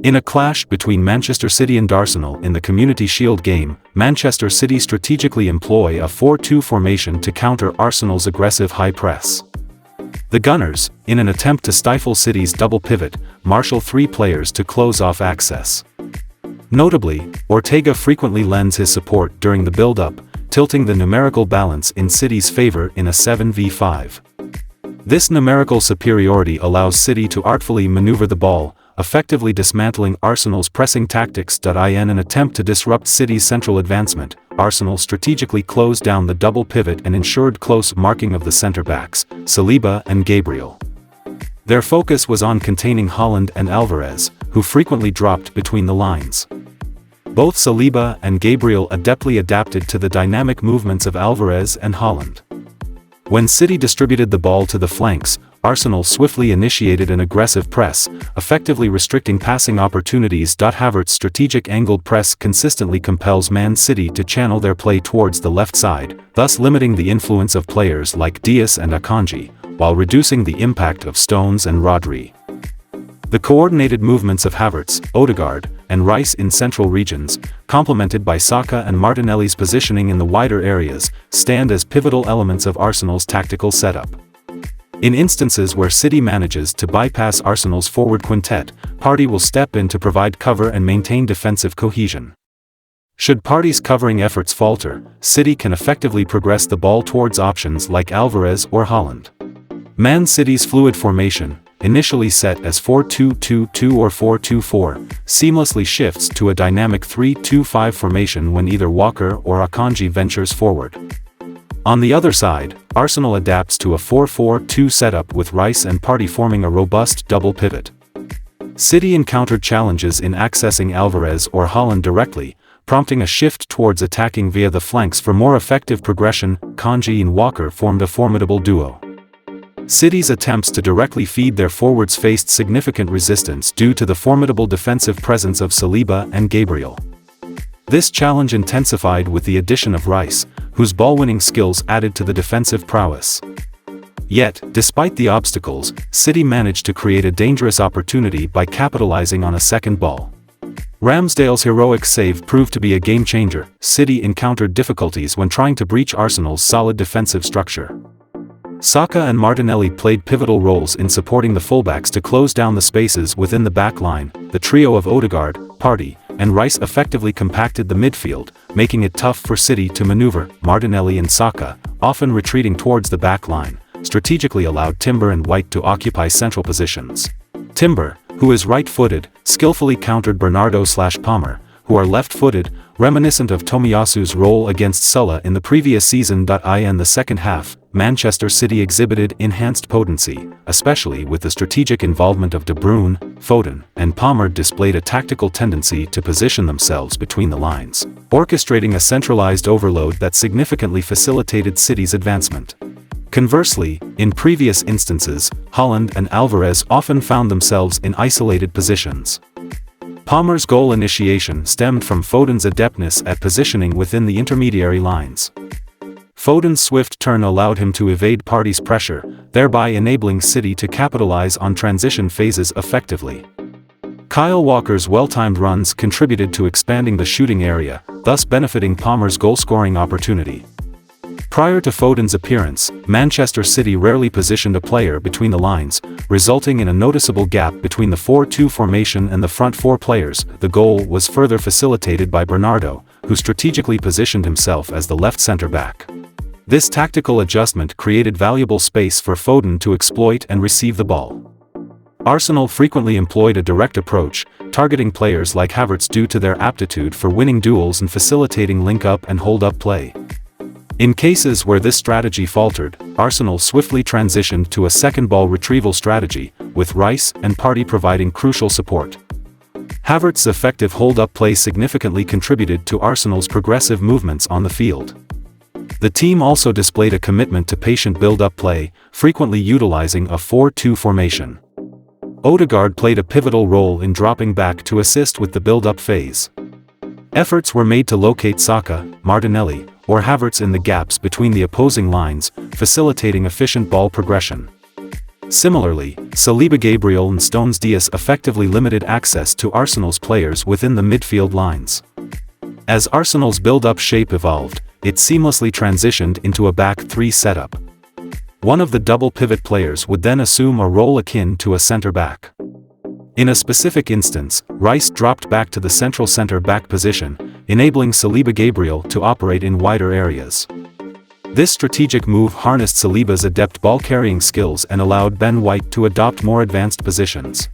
In a clash between Manchester City and Arsenal in the Community Shield game, Manchester City strategically employ a 4-2 formation to counter Arsenal's aggressive high press. The Gunners, in an attempt to stifle City's double pivot, marshal 3 players to close off access. Notably, Ortega frequently lends his support during the build-up, tilting the numerical balance in City's favor in a 7v5. This numerical superiority allows City to artfully maneuver the ball, effectively dismantling Arsenal's pressing tactics. In an attempt to disrupt City's central advancement, Arsenal strategically closed down the double pivot and ensured close marking of the centre-backs, Saliba and Gabriel. Their focus was on containing Haaland and Alvarez, who frequently dropped between the lines. Both Saliba and Gabriel adeptly adapted to the dynamic movements of Alvarez and Haaland. When City distributed the ball to the flanks, Arsenal swiftly initiated an aggressive press, effectively restricting passing opportunities. Havertz's strategic angled press consistently compels Man City to channel their play towards the left side, thus limiting the influence of players like Diaz and Akanji, while reducing the impact of Stones and Rodri. The coordinated movements of Havertz, Odegaard, and Rice in central regions, complemented by Saka and Martinelli's positioning in the wider areas, stand as pivotal elements of Arsenal's tactical setup. In instances where City manages to bypass Arsenal's forward quintet, Partey will step in to provide cover and maintain defensive cohesion. Should Partey's covering efforts falter, City can effectively progress the ball towards options like Alvarez or Haaland. Man City's fluid formation, initially set as 4-2-2-2 or 4-2-4, seamlessly shifts to a dynamic 3-2-5 formation when either Walker or Akanji ventures forward. On the other side, Arsenal adapts to a 4-4-2 setup with Rice and Partey forming a robust double pivot. City encountered challenges in accessing Alvarez or Haaland directly, prompting a shift towards attacking via the flanks for more effective progression. Akanji and Walker formed a formidable duo. City's attempts to directly feed their forwards faced significant resistance due to the formidable defensive presence of Saliba and Gabriel. This challenge intensified with the addition of Rice, whose ball-winning skills added to the defensive prowess. Yet, despite the obstacles, City managed to create a dangerous opportunity by capitalizing on a second ball. Ramsdale's heroic save proved to be a game-changer. City encountered difficulties when trying to breach Arsenal's solid defensive structure. Saka and Martinelli played pivotal roles in supporting the fullbacks to close down the spaces within the back line. The trio of Odegaard, Partey, and Rice effectively compacted the midfield, making it tough for City to maneuver. Martinelli and Saka, often retreating towards the back line, strategically allowed Timber and White to occupy central positions. Timber, who is right-footed, skillfully countered Bernardo/Palmer, who are left-footed, reminiscent of Tomiyasu's role against Sulla in the previous season. In the second half, Manchester City exhibited enhanced potency, especially with the strategic involvement of De Bruyne, Foden, and Palmer displayed a tactical tendency to position themselves between the lines, orchestrating a centralized overload that significantly facilitated City's advancement. Conversely, in previous instances, Haaland and Alvarez often found themselves in isolated positions. Palmer's goal initiation stemmed from Foden's adeptness at positioning within the intermediary lines. Foden's swift turn allowed him to evade Partey's pressure, thereby enabling City to capitalize on transition phases effectively. Kyle Walker's well-timed runs contributed to expanding the shooting area, thus benefiting Palmer's goal-scoring opportunity. Prior to Foden's appearance, Manchester City rarely positioned a player between the lines, resulting in a noticeable gap between the 4-2 formation and the front 4 players. The goal was further facilitated by Bernardo, who strategically positioned himself as the left centre-back. This tactical adjustment created valuable space for Foden to exploit and receive the ball. Arsenal frequently employed a direct approach, targeting players like Havertz due to their aptitude for winning duels and facilitating link-up and hold-up play. In cases where this strategy faltered, Arsenal swiftly transitioned to a second ball retrieval strategy, with Rice and Partey providing crucial support. Havertz's effective hold-up play significantly contributed to Arsenal's progressive movements on the field. The team also displayed a commitment to patient build-up play, frequently utilizing a 4-2 formation. Odegaard played a pivotal role in dropping back to assist with the build-up phase. Efforts were made to locate Saka, Martinelli, or Havertz in the gaps between the opposing lines, facilitating efficient ball progression. Similarly, Saliba, Gabriel and Stones Dias effectively limited access to Arsenal's players within the midfield lines. As Arsenal's build-up shape evolved, it seamlessly transitioned into a back three setup. One of the double pivot players would then assume a role akin to a centre-back. In a specific instance, Rice dropped back to the central centre-back position, enabling Saliba, Gabriel to operate in wider areas. This strategic move harnessed Saliba's adept ball-carrying skills and allowed Ben White to adopt more advanced positions.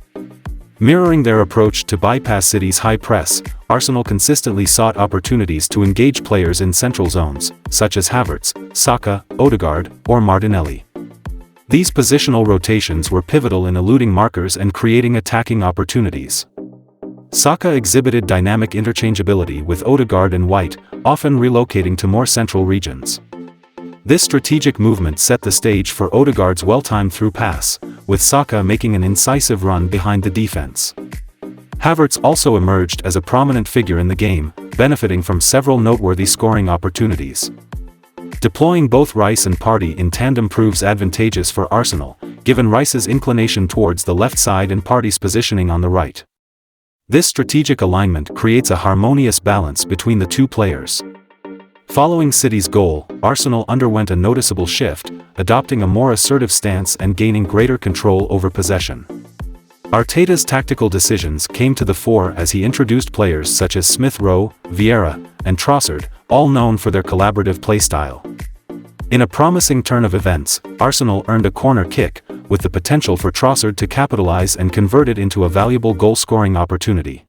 Mirroring their approach to bypass City's high press, Arsenal consistently sought opportunities to engage players in central zones, such as Havertz, Saka, Odegaard, or Martinelli. These positional rotations were pivotal in eluding markers and creating attacking opportunities. Saka exhibited dynamic interchangeability with Odegaard and White, often relocating to more central regions. This strategic movement set the stage for Odegaard's well-timed through pass, with Saka making an incisive run behind the defense. Havertz also emerged as a prominent figure in the game, benefiting from several noteworthy scoring opportunities. Deploying both Rice and Partey in tandem proves advantageous for Arsenal, given Rice's inclination towards the left side and Partey's positioning on the right. This strategic alignment creates a harmonious balance between the two players. Following City's goal, Arsenal underwent a noticeable shift, adopting a more assertive stance and gaining greater control over possession. Arteta's tactical decisions came to the fore as he introduced players such as Smith Rowe, Vieira, and Trossard, all known for their collaborative play style. In a promising turn of events, Arsenal earned a corner kick, with the potential for Trossard to capitalize and convert it into a valuable goal-scoring opportunity.